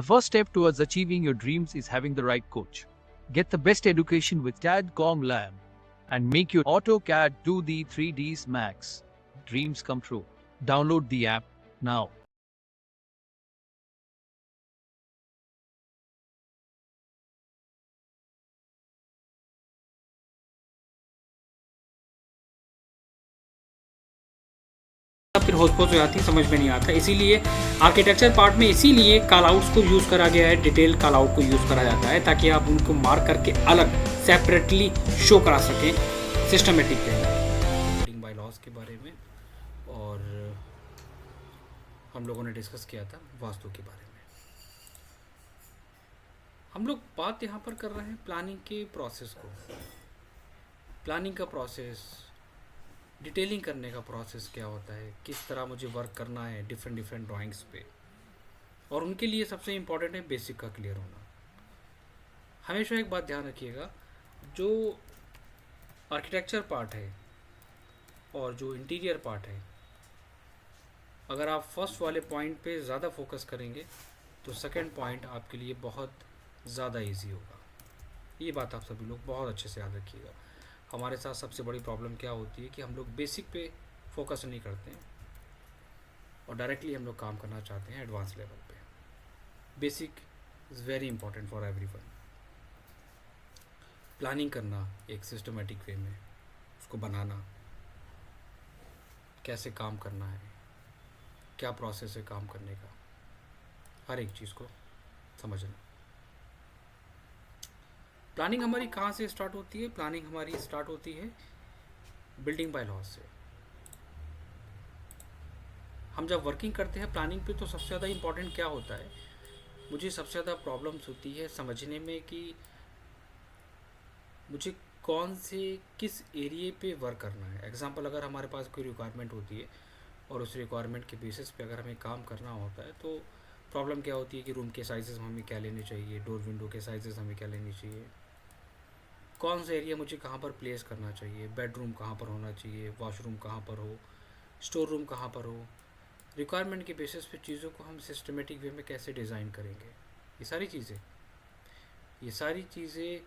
first step towards achieving your dreams is having the right coach. Get the best education with CAD.com Lab and make your AutoCAD 2D 3Ds Max dreams come true. Download the app now. फिर होच-पोच हो जाती है, समझ में नहीं आता। इसीलिए architecture part में इसीलिए कॉल आउट्स को यूज़ करा गया है, डिटेल कॉल आउट को यूज़ करा जाता है ताकि आप उनको मार्क करके अलग सेपरेटली शो करा सकें सिस्टमेटिक वे में। बिल्डिंग बाय लॉज के बारे में और हम लोगों ने डिस्कस किया था वास्तु के बारे में। हम लोग बात यहाँ पर कर रहे हैं प्लानिंग के प्रोसेस को, प्लानिंग का प्रोसेस, डिटेलिंग करने का प्रोसेस क्या होता है, किस तरह मुझे वर्क करना है डिफरेंट ड्राइंग्स पे, और उनके लिए सबसे इम्पॉर्टेंट है बेसिक का क्लियर होना। हमेशा एक बात ध्यान रखिएगा, जो आर्किटेक्चर पार्ट है और जो इंटीरियर पार्ट है, अगर आप फर्स्ट वाले पॉइंट पे ज़्यादा फोकस करेंगे तो सेकंड पॉइंट आपके लिए बहुत ज़्यादा इजी होगा। ये बात आप सभी लोग बहुत अच्छे से याद रखिएगा। हमारे साथ सबसे बड़ी प्रॉब्लम क्या होती है कि हम लोग बेसिक पे फोकस नहीं करते हैं और डायरेक्टली हम लोग काम करना चाहते हैं एडवांस लेवल पे। Basic is very important for everyone. Planning करना एक सिस्टमेटिक वे में, उसको बनाना, कैसे काम करना है, क्या प्रोसेस है काम करने का, हर एक चीज़ को समझना। प्लानिंग हमारी कहाँ से स्टार्ट होती है? प्लानिंग हमारी स्टार्ट होती है बिल्डिंग बाय लॉज से। हम जब वर्किंग करते हैं प्लानिंग पे तो सबसे ज़्यादा इम्पॉर्टेंट क्या होता है, मुझे सबसे ज़्यादा प्रॉब्लम्स होती है समझने में कि मुझे कौन से किस एरिए पे वर्क करना है। एग्जांपल, अगर हमारे पास कोई रिक्वायरमेंट होती है और उस रिक्वायरमेंट के बेसिस पे अगर हमें काम करना होता है तो प्रॉब्लम क्या होती है कि रूम के साइजेस हमें क्या लेने चाहिए, डोर विंडो के साइजेस हमें क्या लेने चाहिए, कौन सा एरिया मुझे कहाँ पर प्लेस करना चाहिए, बेडरूम कहाँ पर होना चाहिए, वॉशरूम कहाँ पर हो, स्टोर रूम कहाँ पर हो। रिक्वायरमेंट के बेसिस पे चीज़ों को हम सिस्टमेटिक वे में कैसे डिज़ाइन करेंगे, ये सारी चीज़ें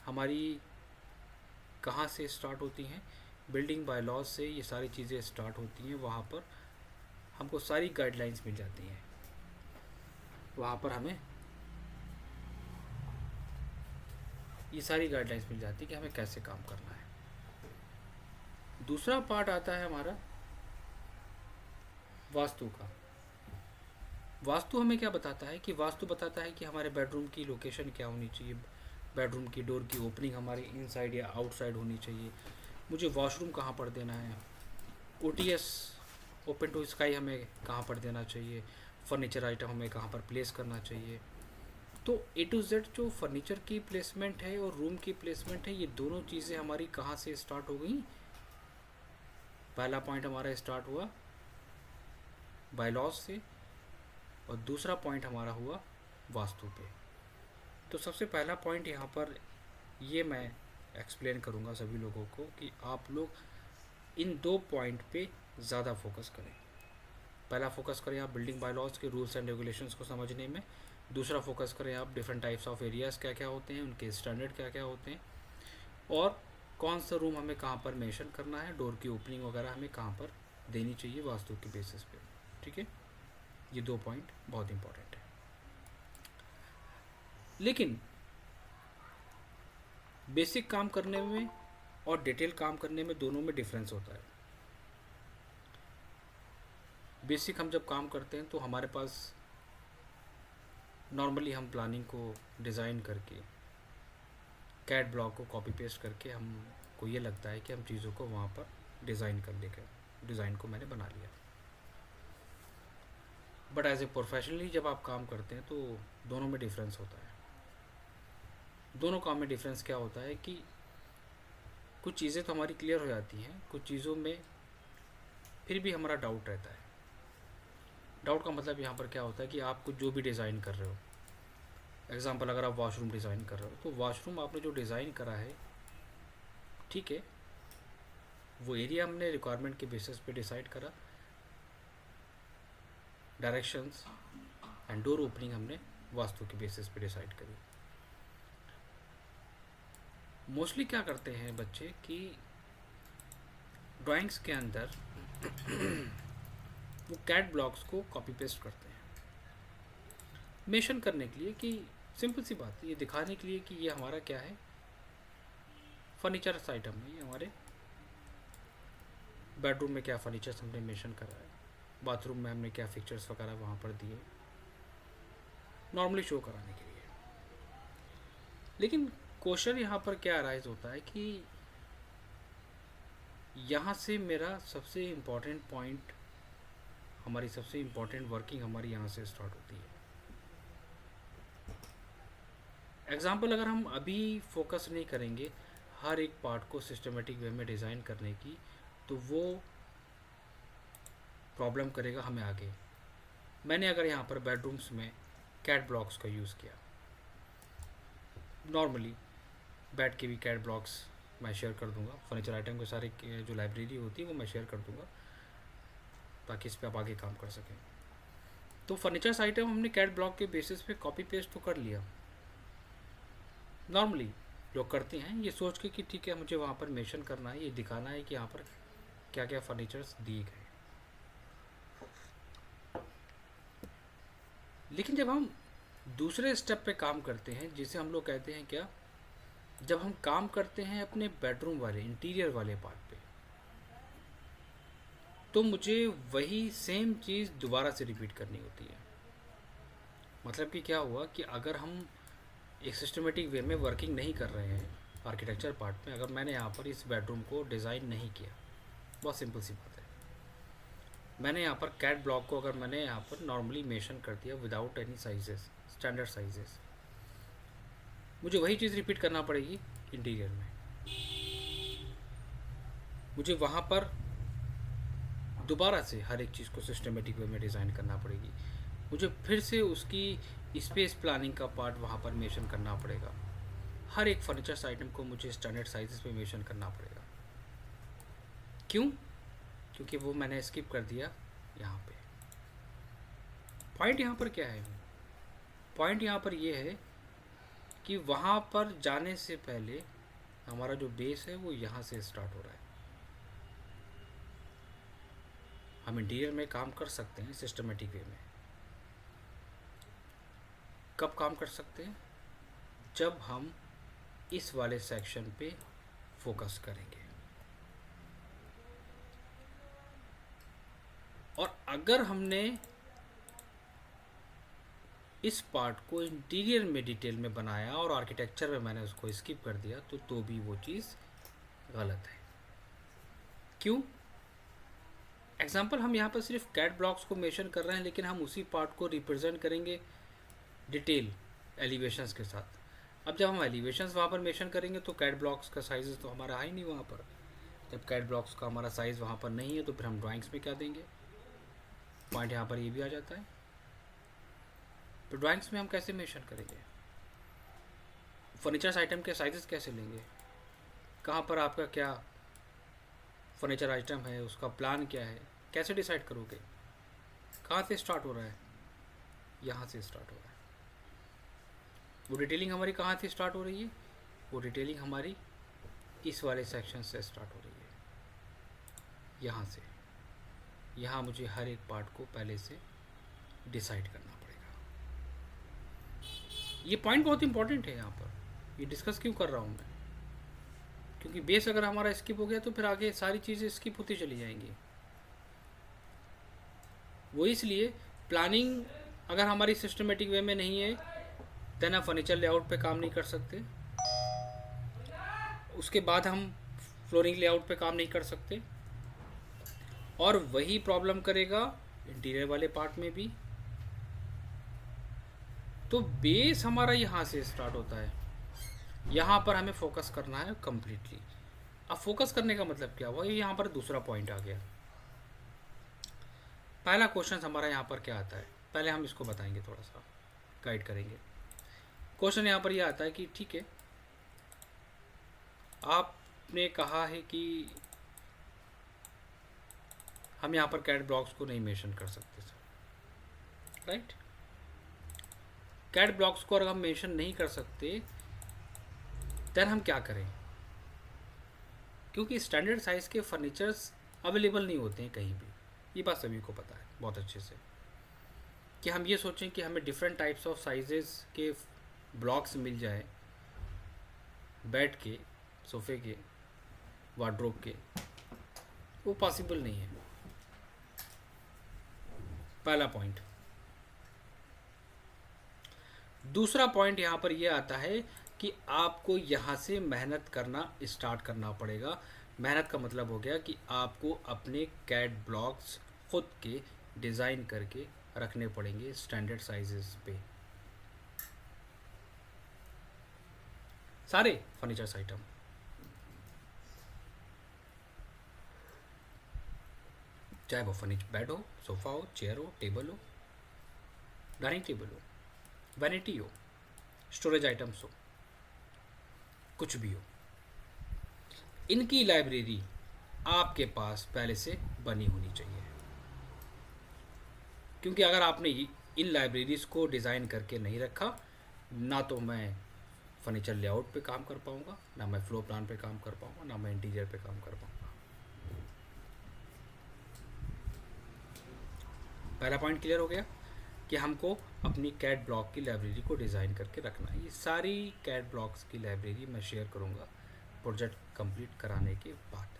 हमारी कहाँ से स्टार्ट होती हैं? बिल्डिंग बाय लॉज से ये सारी चीज़ें स्टार्ट होती हैं। वहाँ पर हमको सारी गाइडलाइंस मिल जाती हैं, वहाँ पर हमें ये सारी गाइडलाइंस मिल जाती है कि हमें कैसे काम करना है। दूसरा पार्ट आता है हमारा वास्तु का। वास्तु हमें क्या बताता है कि वास्तु बताता है कि हमारे बेडरूम की लोकेशन क्या होनी चाहिए, बेडरूम की डोर की ओपनिंग हमारी इनसाइड या आउटसाइड होनी चाहिए, मुझे वॉशरूम कहाँ पर देना है, ओटीएस ओपन टू स्काई हमें कहाँ पर देना चाहिए, फर्नीचर आइटम हमें कहाँ पर प्लेस करना चाहिए। तो ए टू जेड जो फर्नीचर की प्लेसमेंट है और रूम की प्लेसमेंट है, ये दोनों चीज़ें हमारी कहाँ से स्टार्ट हो गई? पहला पॉइंट हमारा स्टार्ट हुआ बाय लॉज से और दूसरा पॉइंट हमारा हुआ वास्तु पे। तो सबसे पहला पॉइंट यहाँ पर ये मैं एक्सप्लेन करूँगा सभी लोगों को कि आप लोग इन दो पॉइंट पे ज़्यादा फोकस करें। पहला फोकस करें आप बिल्डिंग बाय लॉज के रूल्स एंड रेगुलेशंस को समझने में, दूसरा फोकस करें आप डिफरेंट टाइप्स ऑफ एरियाज़ क्या क्या होते हैं, उनके स्टैंडर्ड क्या क्या होते हैं, और कौन सा रूम हमें कहाँ पर मेंशन करना है, डोर की ओपनिंग वगैरह हमें कहाँ पर देनी चाहिए वास्तु के बेसिस पे। ठीक है, ये दो पॉइंट बहुत इंपॉर्टेंट है। लेकिन बेसिक काम करने में और डिटेल काम करने में दोनों में डिफरेंस होता है। बेसिक हम जब काम करते हैं तो हमारे पास नॉर्मली हम प्लानिंग को डिज़ाइन करके कैड ब्लॉक को कॉपी पेस्ट करके हमको ये लगता है कि हम चीज़ों को वहाँ पर डिज़ाइन कर लेंगे, डिज़ाइन को मैंने बना लिया। बट एज ए प्रोफेशनली जब आप काम करते हैं तो दोनों में डिफरेंस होता है। दोनों काम में डिफरेंस क्या होता है कि कुछ चीज़ें तो हमारी क्लियर हो जाती हैं, कुछ चीज़ों में फिर भी हमारा डाउट रहता है। डाउट का मतलब यहाँ पर क्या होता है कि आप कुछ जो भी डिज़ाइन कर रहे हो, एग्जांपल अगर आप वॉशरूम डिज़ाइन कर रहे हो तो वॉशरूम आपने जो डिज़ाइन करा है, ठीक है, वो एरिया हमने रिक्वायरमेंट के बेसिस पे डिसाइड करा, डायरेक्शंस एंड डोर ओपनिंग हमने वास्तु के बेसिस पे डिसाइड करिए। मोस्टली क्या करते हैं बच्चे कि ड्राइंग्स के अंदर वो कैट ब्लॉक्स को कॉपी पेस्ट करते हैं मेंशन करने के लिए, कि सिंपल सी बात है, ये दिखाने के लिए कि ये हमारा क्या है, फर्नीचर्स आइटम है, ये हमारे बेडरूम में क्या फर्नीचर्स हमने मेंशन करा है, बाथरूम में हमने क्या फिक्चर्स वगैरह वहाँ पर दिए, नॉर्मली शो कराने के लिए। लेकिन क्वेश्चन यहाँ पर क्या अराइज होता है कि यहाँ से मेरा सबसे इम्पॉर्टेंट पॉइंट, हमारी सबसे इम्पॉर्टेंट वर्किंग हमारी यहाँ से स्टार्ट होती है। एग्जाम्पल अगर हम अभी फोकस नहीं करेंगे हर एक पार्ट को सिस्टमेटिक वे में डिज़ाइन करने की, तो वो प्रॉब्लम करेगा हमें आगे। मैंने अगर यहाँ पर बेडरूम्स में कैट ब्लॉक्स का यूज़ किया, नॉर्मली बेड के भी कैट ब्लॉक्स मैं शेयर कर दूंगा, फर्नीचर आइटम के सारे जो लाइब्रेरी होती है वो मैं शेयर कर दूंगा ताकि इस पर आप आगे काम कर सकें। तो फर्नीचर्स आइटम हमने कैट ब्लॉक के बेसिस पे कॉपी पेस्ट तो कर लिया, नॉर्मली लोग करते हैं ये सोच के कि ठीक है मुझे वहाँ पर मेंशन करना है, ये दिखाना है कि यहाँ पर क्या क्या फर्नीचर्स दिए गए। लेकिन जब हम दूसरे स्टेप पे काम करते हैं, जिसे हम लोग कहते हैं क्या, जब हम काम करते हैं अपने बेडरूम वाले इंटीरियर वाले पार्ट पे, तो मुझे वही सेम चीज़ दोबारा से रिपीट करनी होती है। मतलब कि क्या हुआ कि अगर हम एक सिस्टमेटिक वे में वर्किंग नहीं कर रहे हैं आर्किटेक्चर पार्ट में, अगर मैंने यहाँ पर इस बेडरूम को डिज़ाइन नहीं किया, बहुत सिंपल सी बात है, मैंने यहाँ पर कैट ब्लॉक को अगर मैंने यहाँ पर नॉर्मली मेंशन कर दिया without any sizes, standard sizes, मुझे वही चीज़ रिपीट करना पड़ेगी इंटीरियर में। मुझे वहाँ पर दोबारा से हर एक चीज़ को सिस्टमेटिक वे में डिज़ाइन करना पड़ेगी, मुझे फिर से उसकी स्पेस प्लानिंग का पार्ट वहाँ पर मेंशन करना पड़ेगा, हर एक फर्नीचर्स आइटम को मुझे स्टैंडर्ड साइजेस पे मेंशन करना पड़ेगा। क्यों? क्योंकि वो मैंने स्किप कर दिया यहाँ पे। पॉइंट यहाँ पर क्या है? पॉइंट यहाँ पर ये है कि वहाँ पर जाने से पहले हमारा जो बेस है वो यहाँ से स्टार्ट हो रहा है। हम इंटीरियर में काम कर सकते हैं सिस्टमेटिक वे में। कब काम कर सकते हैं? जब हम इस वाले सेक्शन पे फोकस करेंगे। और अगर हमने इस पार्ट को इंटीरियर में डिटेल में बनाया और आर्किटेक्चर में मैंने उसको स्किप कर दिया, तो भी वो चीज़ गलत है। क्यों? एग्जाम्पल, हम यहाँ पर सिर्फ कैट ब्लॉक्स को मेंशन कर रहे हैं, लेकिन हम उसी पार्ट को रिप्रेजेंट करेंगे डिटेल एलिवेशंस के साथ। अब जब हम एलिवेशंस वहाँ पर मेंशन करेंगे तो कैट ब्लॉक्स का साइज़ तो हमारा है ही नहीं वहाँ पर। जब कैट ब्लॉक्स का हमारा साइज़ वहाँ पर नहीं है तो फिर हम ड्राइंग्स में क्या देंगे? पॉइंट यहाँ पर ये भी आ जाता है। तो ड्राइंग्स में हम कैसे मेंशन करेंगे? फर्नीचर्स आइटम के साइजेस कैसे लेंगे? कहाँ पर आपका क्या फर्नीचर आइटम है, उसका प्लान क्या है, कैसे डिसाइड करोगे? कहाँ से स्टार्ट हो रहा है? यहाँ से स्टार्ट हो रहा है। वो डिटेलिंग हमारी कहाँ से स्टार्ट हो रही है? वो डिटेलिंग हमारी इस वाले सेक्शन से स्टार्ट हो रही है, यहाँ से। यहाँ मुझे हर एक पार्ट को पहले से डिसाइड करना पड़ेगा। ये पॉइंट बहुत इंपॉर्टेंट है यहाँ पर। ये डिस्कस क्यों कर रहा हूँ मैं? क्योंकि बेस अगर हमारा स्किप हो गया तो फिर आगे सारी चीज़ें स्किप होती चली जाएंगी। वो इसलिए प्लानिंग अगर हमारी सिस्टमेटिक वे में नहीं है, देन हम फर्नीचर लेआउट पे काम नहीं कर सकते। उसके बाद हम फ्लोरिंग लेआउट पे काम नहीं कर सकते, और वही प्रॉब्लम करेगा इंटीरियर वाले पार्ट में भी। तो बेस हमारा यहाँ से स्टार्ट होता है, यहाँ पर हमें फोकस करना है कंप्लीटली। अब फोकस करने का मतलब क्या हुआ? ये यहाँ पर दूसरा पॉइंट आ गया। पहला क्वेश्चन हमारा यहाँ पर क्या आता है, पहले हम इसको बताएंगे, थोड़ा सा गाइड करेंगे। क्वेश्चन यहाँ पर ये आता है कि ठीक है, आपने कहा है कि हम यहाँ पर कैट ब्लॉक्स को नहीं मेंशन कर सकते सर, राइट? कैट ब्लॉक्स को अगर हम मेंशन नहीं कर सकते देन हम क्या करें, क्योंकि स्टैंडर्ड साइज़ के फर्नीचर्स अवेलेबल नहीं होते हैं कहीं भी। ये बात सभी को पता है बहुत अच्छे से, कि हम ये सोचें कि हमें डिफरेंट टाइप्स ऑफ साइजेस के ब्लॉक्स मिल जाए बेड के, सोफ़े के, वार्डरोब के, वो पॉसिबल नहीं है। पहला पॉइंट। दूसरा पॉइंट यहाँ पर यह आता है कि आपको यहाँ से मेहनत करना स्टार्ट करना पड़ेगा। मेहनत का मतलब हो गया कि आपको अपने कैट ब्लॉक्स खुद के डिज़ाइन करके रखने पड़ेंगे स्टैंडर्ड साइजेस पे, सारे फर्नीचर्स आइटम। चाहे वो फर्नीचर बेड हो, सोफ़ा हो, चेयर हो, टेबल हो, डाइनिंग टेबल हो, वैनिटी हो, स्टोरेज आइटम्स हो, कुछ भी हो, इनकी लाइब्रेरी आपके पास पहले से बनी होनी चाहिए। क्योंकि अगर आपने इन लाइब्रेरीज़ को डिज़ाइन करके नहीं रखा, ना तो मैं फर्नीचर लेआउट पे काम कर पाऊँगा, ना मैं फ्लोर प्लान पे काम कर पाऊँगा, ना मैं इंटीरियर पे काम कर पाऊँगा। पहला पॉइंट क्लियर हो गया कि हमको अपनी कैट ब्लॉक की लाइब्रेरी को डिज़ाइन करके रखना है। ये सारी कैट ब्लॉक्स की लाइब्रेरी मैं शेयर करूँगा प्रोजेक्ट कंप्लीट कराने के बाद।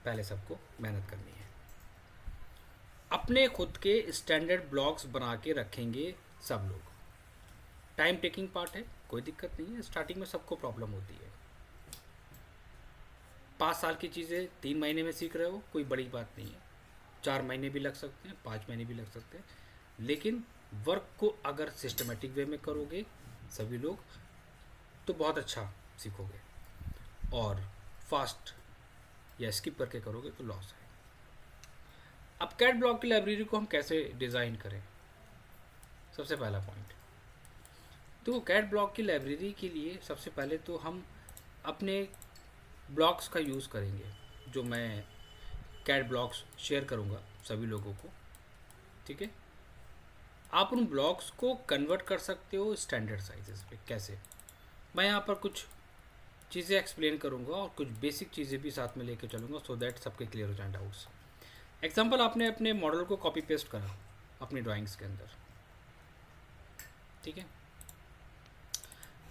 पहले सबको मेहनत करनी है। अपने खुद के स्टैंडर्ड ब्लॉक्स बना के रखेंगे सब लोग। टाइम टेकिंग पार्ट है, कोई दिक्कत नहीं है, स्टार्टिंग में सबको प्रॉब्लम होती है। 5 साल की चीज़ें 3 महीने में सीख रहे हो, कोई बड़ी बात नहीं है। 4 महीने भी लग सकते हैं, 5 महीने भी लग सकते हैं, लेकिन वर्क को अगर सिस्टमेटिक वे में करोगे सभी लोग तो बहुत अच्छा सीखोगे, और फास्ट या स्किप करके करोगे तो लॉस है। अब कैट ब्लॉक की लाइब्रेरी को हम कैसे डिज़ाइन करें, सबसे पहला पॉइंट। तो कैट ब्लॉक की लाइब्रेरी के लिए सबसे पहले तो हम अपने ब्लॉक्स का यूज़ करेंगे, जो मैं कैट ब्लॉक्स शेयर करूँगा सभी लोगों को, ठीक है। आप उन ब्लॉक्स को कन्वर्ट कर सकते हो स्टैंडर्ड साइजेस पे। कैसे, मैं यहाँ पर कुछ चीज़ें एक्सप्लेन करूँगा और कुछ बेसिक चीज़ें भी साथ में लेके चलूँगा, सो दैट सबके क्लियर हो जाए डाउट्स। एग्जांपल, आपने अपने मॉडल को कॉपी पेस्ट करा अपनी ड्राइंग्स के अंदर, ठीक है।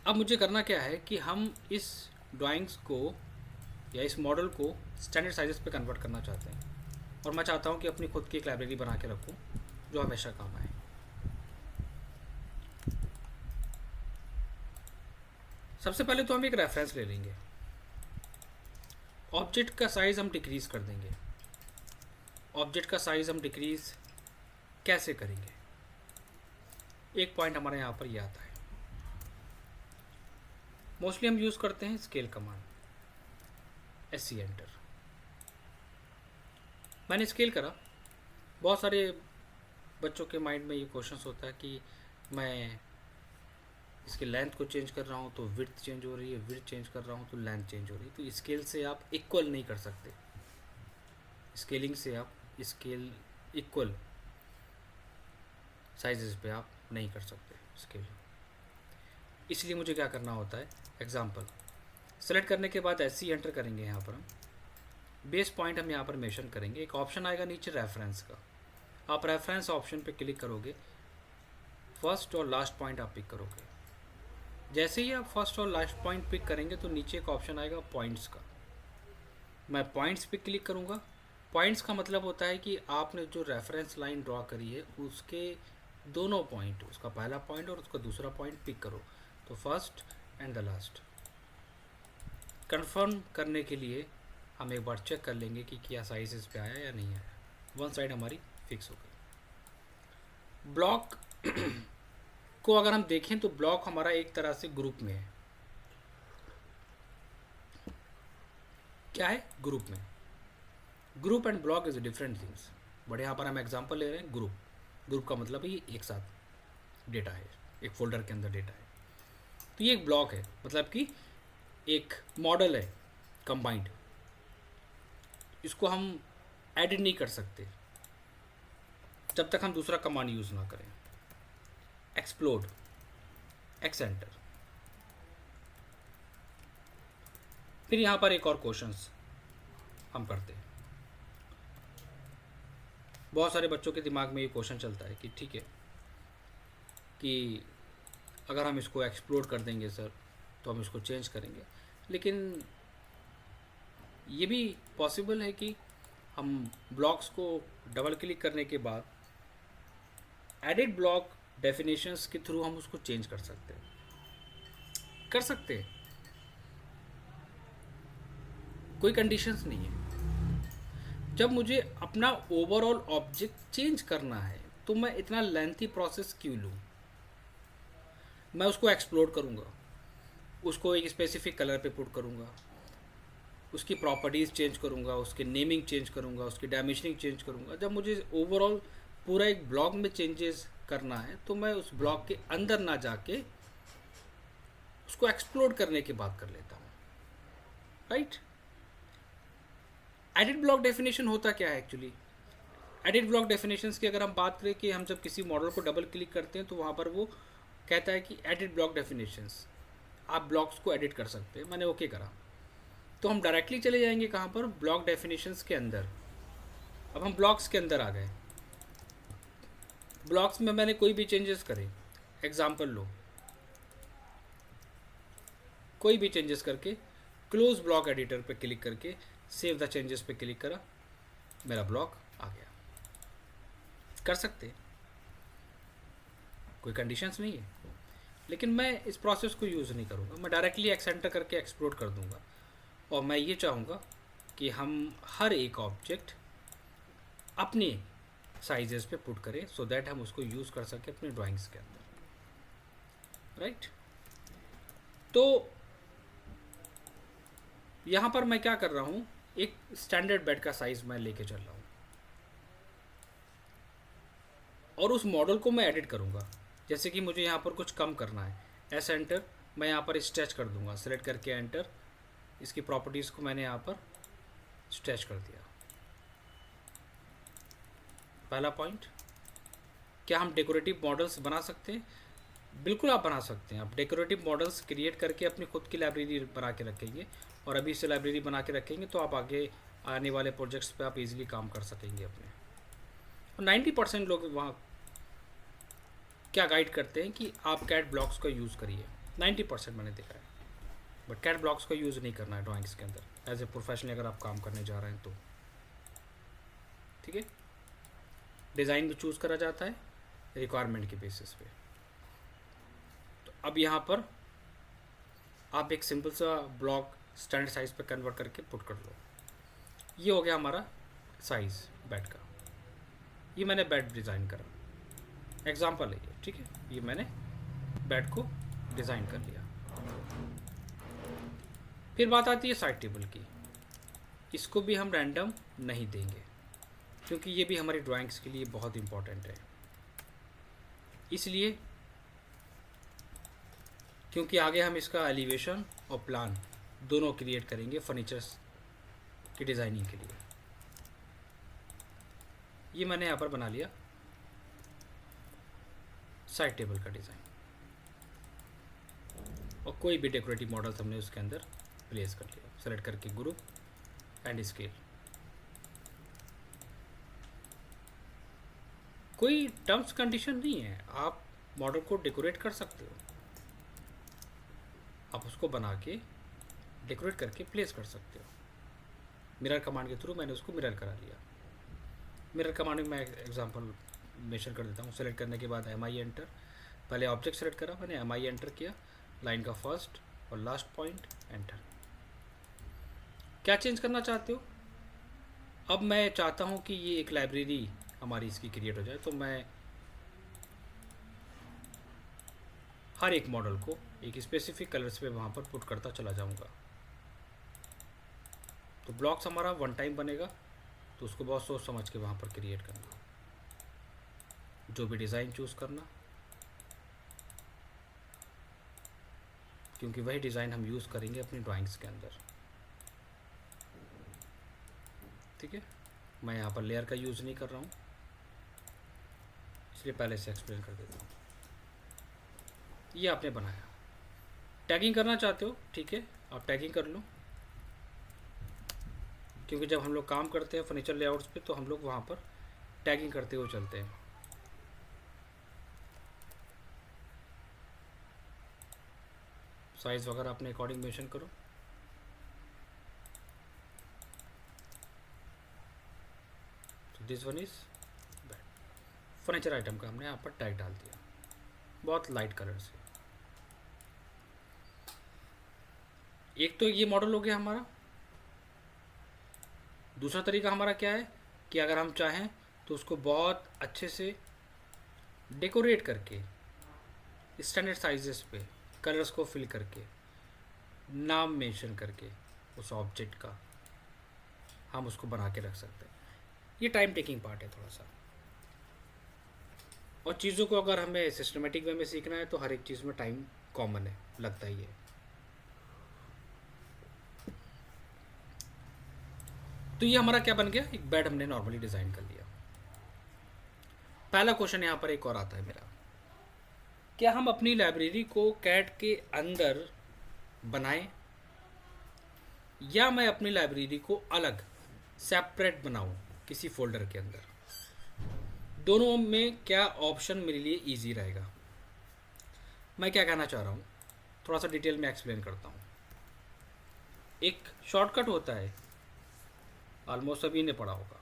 अब मुझे करना क्या है कि हम इस ड्राइंग्स को या इस मॉडल को स्टैंडर्ड साइजेस पे कन्वर्ट करना चाहते हैं, और मैं चाहता हूँ कि अपनी खुद की एक लाइब्रेरी बना के रखूँ जो हमेशा काम आए। सबसे पहले तो हम एक रेफरेंस ले लेंगे। ऑब्जेक्ट का साइज़ हम डिक्रीज़ कर देंगे। ऑब्जेक्ट का साइज़ हम डिक्रीज़ कैसे करेंगे, एक पॉइंट हमारे यहाँ पर ये आता है। मोस्टली हम यूज़ करते हैं स्केल कमांड, SC एंटर। मैंने स्केल करा। बहुत सारे बच्चों के माइंड में ये क्वेश्चंस होता है कि मैं इसके लेंथ को चेंज कर रहा हूँ तो विड्थ चेंज हो रही है, विड्थ चेंज कर रहा हूँ तो लेंथ चेंज हो रही है। तो स्केल से आप इक्वल नहीं कर सकते, स्केलिंग से आप स्केल इक्वल साइजेस पे आप नहीं कर सकते स्केल। इसलिए मुझे क्या करना होता है, एग्जांपल सेलेक्ट करने के बाद SC एंटर करेंगे। यहाँ पर हम बेस पॉइंट हम यहाँ पर मेंशन करेंगे। एक ऑप्शन आएगा नीचे रेफरेंस का, आप रेफरेंस ऑप्शन पे क्लिक करोगे, फर्स्ट और लास्ट पॉइंट आप पिक करोगे। जैसे ही आप फर्स्ट और लास्ट पॉइंट पिक करेंगे तो नीचे एक ऑप्शन आएगा पॉइंट्स का, मैं पॉइंट्स पे क्लिक करूँगा। पॉइंट्स का मतलब होता है कि आपने जो रेफरेंस लाइन ड्रॉ करी है उसके दोनों पॉइंट, उसका पहला पॉइंट और उसका दूसरा पॉइंट पिक करो, तो first and the last. Confirm करने के लिए हम एक बार चेक कर लेंगे कि क्या साइज इस पे आया या नहीं आया। वन साइड हमारी फिक्स हो गई। ब्लॉक को अगर हम देखें तो ब्लॉक हमारा एक तरह से ग्रुप में है। क्या है, ग्रुप में। Group and block is different things, but यहाँ पर हम एग्जांपल ले रहे हैं ग्रुप। ग्रुप का मतलब ये एक साथ डेटा है, एक फोल्डर के अंदर डेटा है। तो ये एक ब्लॉक है, मतलब कि एक मॉडल है कंबाइंड। इसको हम एडिट नहीं कर सकते जब तक हम दूसरा कमांड यूज़ ना करें। Explode, x enter. फिर यहाँ पर एक और क्वेश्चंस हम करते हैं। बहुत सारे बच्चों के दिमाग में ये क्वेश्चन चलता है कि ठीक है कि अगर हम इसको एक्सप्लोर कर देंगे सर तो हम इसको चेंज करेंगे, लेकिन ये भी पॉसिबल है कि हम ब्लॉक्स को डबल क्लिक करने के बाद एडिट ब्लॉक डेफिनेशंस के थ्रू हम उसको चेंज कर सकते हैं। कोई कंडीशंस नहीं है। जब मुझे अपना ओवरऑल ऑब्जेक्ट चेंज करना है तो मैं इतना लेंथी प्रोसेस क्यों लूँ? मैं उसको एक्सप्लोर करूँगा, उसको एक स्पेसिफिक कलर पे पुट करूँगा, उसकी प्रॉपर्टीज़ चेंज करूँगा, उसके नेमिंग चेंज करूँगा, उसकी डायमेंशनिंग चेंज करूँगा। जब मुझे ओवरऑल पूरा एक ब्लॉक में चेंजेस करना है तो मैं उस ब्लॉक के अंदर ना जाके उसको एक्सप्लोर करने की बात कर लेता हूँ, राइट? एडिट ब्लॉक डेफिनेशन होता क्या है एक्चुअली? एडिट ब्लॉक डेफिनेशंस की अगर हम बात करें कि हम जब किसी मॉडल को डबल क्लिक करते हैं तो वहाँ पर वो कहता है कि एडिट ब्लॉक डेफिनेशंस, आप ब्लॉक्स को एडिट कर सकते हैं। मैंने ओके करा तो हम डायरेक्टली चले जाएंगे कहाँ पर? ब्लॉक डेफिनेशंस के अंदर। अब हम ब्लॉक्स के अंदर आ गए। ब्लॉक्स में मैंने कोई भी चेंजेस करे, एग्जाम्पल लो, कोई भी चेंजेस करके क्लोज ब्लॉक एडिटर पे क्लिक करके सेव द चेंजेस पे क्लिक करा, मेरा ब्लॉक आ गया। कर सकते हैं, कोई कंडीशंस नहीं है। लेकिन मैं इस प्रोसेस को यूज़ नहीं करूँगा, मैं डायरेक्टली एक्सेंटर करके एक्सप्लोर कर दूँगा। और मैं ये चाहूँगा कि हम हर एक ऑब्जेक्ट अपने साइजेस पे पुट करें सो दैट हम उसको यूज़ कर सकें अपने ड्राइंग्स के अंदर, राइट? तो यहाँ पर मैं क्या कर रहा हूँ, एक स्टैंडर्ड बेड का साइज़ मैं लेके चल रहा हूँ और उस मॉडल को मैं एडिट करूँगा। जैसे कि मुझे यहाँ पर कुछ कम करना है, एस एंटर, मैं यहाँ पर स्ट्रेच कर दूँगा, सेलेक्ट करके एंटर, इसकी प्रॉपर्टीज़ को मैंने यहाँ पर स्ट्रेच कर दिया। पहला पॉइंट, क्या हम डेकोरेटिव मॉडल्स बना सकते हैं? बिल्कुल आप बना सकते हैं। आप डेकोरेटिव मॉडल्स क्रिएट करके अपनी खुद की लाइब्रेरी बना के रखेंगे और अभी से लाइब्रेरी बना के रखेंगे तो आप आगे आने वाले प्रोजेक्ट्स पे आप इजीली काम कर सकेंगे अपने। और 90% लोग वहाँ क्या गाइड करते हैं कि आप कैट ब्लॉक्स का यूज़ करिए। 90% मैंने देखा है, बट कैट ब्लॉक्स का यूज़ नहीं करना है ड्राइंग्स के अंदर एज ए प्रोफेशनल अगर आप काम करने जा रहे हैं तो। ठीक है, डिज़ाइन भी चूज़ करा जाता है रिक्वायरमेंट के बेसिस पे। तो अब यहाँ पर आप एक सिंपल सा ब्लॉक स्टैंडर्ड साइज़ पे कन्वर्ट करके पुट कर लो। ये हो गया हमारा साइज़ बेड का। ये मैंने बेड डिज़ाइन करा, एग्जाम्पल है ये, ठीक है? ये मैंने बेड को डिज़ाइन कर लिया। फिर बात आती है साइड टेबल की। इसको भी हम रैंडम नहीं देंगे क्योंकि ये भी हमारी ड्राइंग्स के लिए बहुत इम्पॉर्टेंट है। इसलिए क्योंकि आगे हम इसका एलिवेशन और प्लान दोनों क्रिएट करेंगे फर्नीचर्स की डिज़ाइनिंग के लिए। ये मैंने यहाँ पर बना लिया साइड टेबल का डिज़ाइन और कोई भी डेकोरेटिव मॉडल्स हमने उसके अंदर प्लेस कर लिया। सेलेक्ट करके ग्रुप एंड स्केल। कोई टर्म्स कंडीशन नहीं है, आप मॉडल को डेकोरेट कर सकते हो, आप उसको बना के डेकोरेट करके प्लेस कर सकते हो। मिरर कमांड के थ्रू मैंने उसको मिरर करा लिया। मिरर कमांड में मैं एग्जांपल मेंशन कर देता हूँ। सेलेक्ट करने के बाद एम आई एंटर, पहले ऑब्जेक्ट सेलेक्ट करा मैंने, एम आई एंटर किया, लाइन का फर्स्ट और लास्ट पॉइंट एंटर। क्या चेंज करना चाहते हो? अब मैं चाहता हूँ कि ये एक लाइब्रेरी हमारी इसकी क्रिएट हो जाए, तो मैं हर एक मॉडल को एक स्पेसिफिक कलर्स पे वहाँ पर पुट करता चला जाऊँगा। तो ब्लॉक्स हमारा वन टाइम बनेगा, तो उसको बहुत सोच समझ के वहाँ पर क्रिएट करना, जो भी डिज़ाइन चूज़ करना, क्योंकि वही डिज़ाइन हम यूज़ करेंगे अपनी ड्राइंग्स के अंदर। ठीक है, मैं यहाँ पर लेयर का यूज़ नहीं कर रहा हूँ, इसलिए पहले से एक्सप्लेन कर देता हूँ। ये आपने बनाया। टैगिंग करना चाहते हो, ठीक है, आप टैगिंग कर लो, क्योंकि जब हम लोग काम करते हैं फर्नीचर लेआउट्स पे तो हम लोग वहाँ पर टैगिंग करते हुए चलते हैं। साइज़ वगैरह अपने अकॉर्डिंग मेंशन करो। तो this one is bed. Furniture item का हमने यहाँ पर टैग डाल दिया, बहुत लाइट कलर से। एक तो ये मॉडल हो गया हमारा। दूसरा तरीका हमारा क्या है कि अगर हम चाहें तो उसको बहुत अच्छे से डेकोरेट करके स्टैंडर्ड साइजेस पे कलर्स को फिल करके नाम मेंशन करके उस ऑब्जेक्ट का हम उसको बना के रख सकते हैं। ये टाइम टेकिंग पार्ट है थोड़ा सा, और चीज़ों को अगर हमें सिस्टमेटिक वे में सीखना है तो हर एक चीज़ में टाइम कॉमन है, लगता ही है। तो ये हमारा क्या बन गया, एक बेड हमने नॉर्मली डिज़ाइन कर लिया। पहला क्वेश्चन यहाँ पर एक और आता है मेरा, क्या हम अपनी लाइब्रेरी को कैट के अंदर बनाएं या मैं अपनी लाइब्रेरी को अलग सेपरेट बनाऊं किसी फोल्डर के अंदर? दोनों में क्या ऑप्शन मेरे लिए इजी रहेगा? मैं क्या कहना चाह रहा हूँ थोड़ा सा डिटेल में एक्सप्लेन करता हूँ। एक शॉर्टकट होता है, ऑलमोस्ट सभी ने पढ़ा होगा,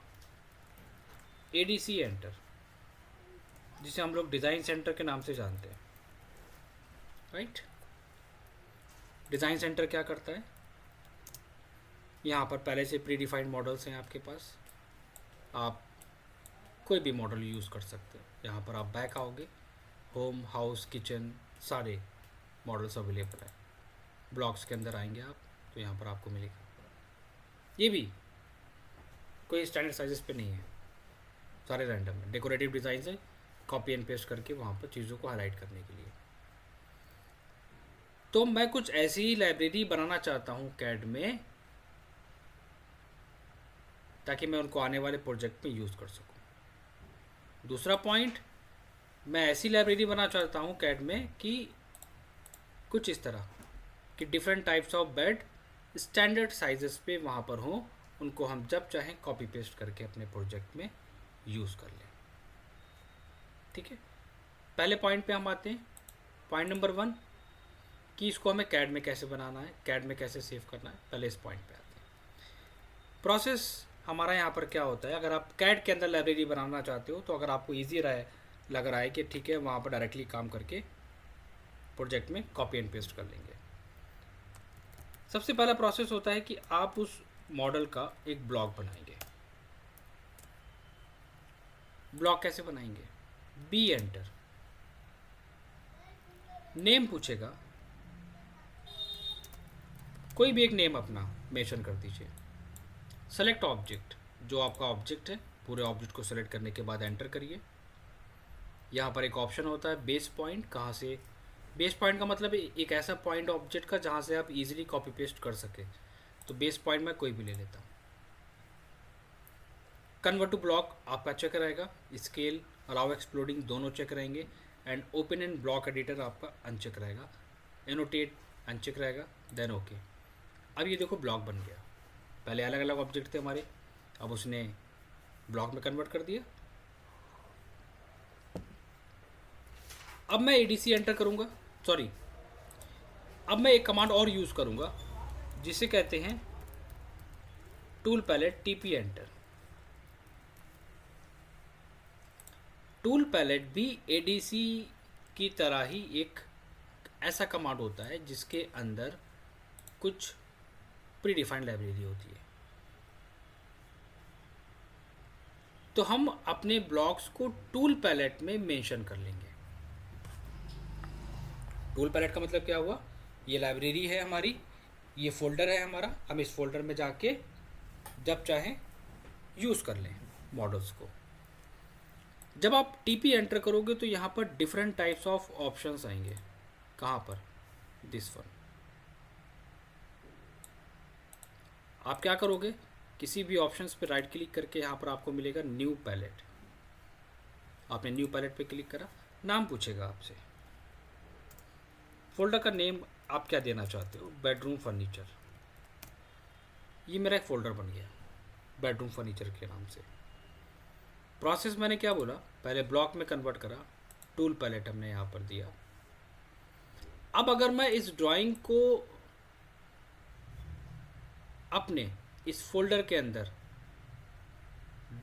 ADC एंटर, जिसे हम लोग डिज़ाइन सेंटर के नाम से जानते हैं, राइट। डिज़ाइन सेंटर क्या करता है, यहाँ पर पहले से प्री डिफाइंड मॉडल्स हैं आपके पास, आप कोई भी मॉडल यूज़ कर सकते हैं। यहाँ पर आप बैक आओगे, होम, हाउस, किचन, सारे मॉडल्स अवेलेबल हैं। ब्लॉक्स के अंदर आएंगे आप तो यहाँ पर आपको मिलेगा। ये भी कोई स्टैंडर्ड साइजेस पे नहीं है, सारे रैंडम है, डेकोरेटिव डिज़ाइन है, कॉपी एंड पेस्ट करके वहाँ पर चीज़ों को हाईलाइट करने के लिए। तो मैं कुछ ऐसी लाइब्रेरी बनाना चाहता हूँ कैड में ताकि मैं उनको आने वाले प्रोजेक्ट में यूज़ कर सकूँ। दूसरा पॉइंट, मैं ऐसी लाइब्रेरी बनाना चाहता हूँ कैड में कि कुछ इस तरह कि different types of bed standard sizes पे वहाँ पर हों, उनको हम जब चाहें कॉपी पेस्ट करके अपने प्रोजेक्ट में यूज़ कर लें। ठीक है, पहले पॉइंट पे हम आते हैं। पॉइंट नंबर 1 कि इसको हमें कैड में कैसे बनाना है, कैड में कैसे सेव करना है। पहले इस पॉइंट पे आते हैं। प्रोसेस हमारा यहाँ पर क्या होता है, अगर आप कैड के अंदर लाइब्रेरी बनाना चाहते हो तो अगर आपको ईजी लग रहा है कि ठीक है वहाँ पर डायरेक्टली काम करके प्रोजेक्ट में कॉपी एंड पेस्ट कर लेंगे, सबसे पहला प्रोसेस होता है कि आप उस मॉडल का एक ब्लॉक बनाएंगे। ब्लॉक कैसे बनाएंगे, बी एंटर, नेम पूछेगा, कोई भी एक नेम अपना मेंशन कर दीजिए। सेलेक्ट ऑब्जेक्ट, जो आपका ऑब्जेक्ट है पूरे ऑब्जेक्ट को सेलेक्ट करने के बाद एंटर करिए। यहाँ पर एक ऑप्शन होता है बेस पॉइंट, कहाँ से, बेस पॉइंट का मतलब एक ऐसा पॉइंट ऑब्जेक्ट का जहाँ से आप इजीली कॉपी पेस्ट कर सके, तो बेस पॉइंट मैं कोई भी ले लेता हूँ। कन्वर्ट टू ब्लॉक आपका चेक रहेगा, स्केल, अलाउ एक्सप्लोडिंग दोनों चेक रहेंगे, and open in block editor आपका अनचेक रहेगा, एनोटेट अनचेक रहेगा, देन ओके। अब ये देखो ब्लॉक बन गया। पहले अलग अलग ऑब्जेक्ट थे हमारे, अब उसने ब्लॉक में कन्वर्ट कर दिया। अब मैं ADC एंटर करूँगा, सॉरी, अब मैं एक कमांड और यूज़ करूँगा जिसे कहते हैं tool palette TP enter. Tool palette भी ADC की तरह ही एक ऐसा कमांड होता है जिसके अंदर कुछ प्री डिफाइंड लाइब्रेरी होती है। तो हम अपने ब्लॉक्स को टूल पैलेट में मेंशन कर लेंगे। टूल पैलेट का मतलब क्या हुआ, ये लाइब्रेरी है हमारी, ये फोल्डर है हमारा, हम इस फोल्डर में जाके जब चाहें यूज़ कर लें मॉडल्स को। जब आप TP एंटर करोगे तो यहाँ पर डिफरेंट टाइप्स ऑफ ऑप्शंस आएंगे। कहाँ पर, दिस वन। आप क्या करोगे, किसी भी ऑप्शंस पे राइट क्लिक करके यहाँ पर आपको मिलेगा न्यू पैलेट। आपने न्यू पैलेट पे क्लिक करा, नाम पूछेगा आपसे, फोल्डर का नेम आप क्या देना चाहते हो, बेडरूम फर्नीचर। ये मेरा एक फ़ोल्डर बन गया बेडरूम फर्नीचर के नाम से। प्रोसेस मैंने क्या बोला, पहले ब्लॉक में कन्वर्ट करा, टूल पैलेट हमने यहाँ पर दिया। अब अगर मैं इस ड्राइंग को अपने इस फोल्डर के अंदर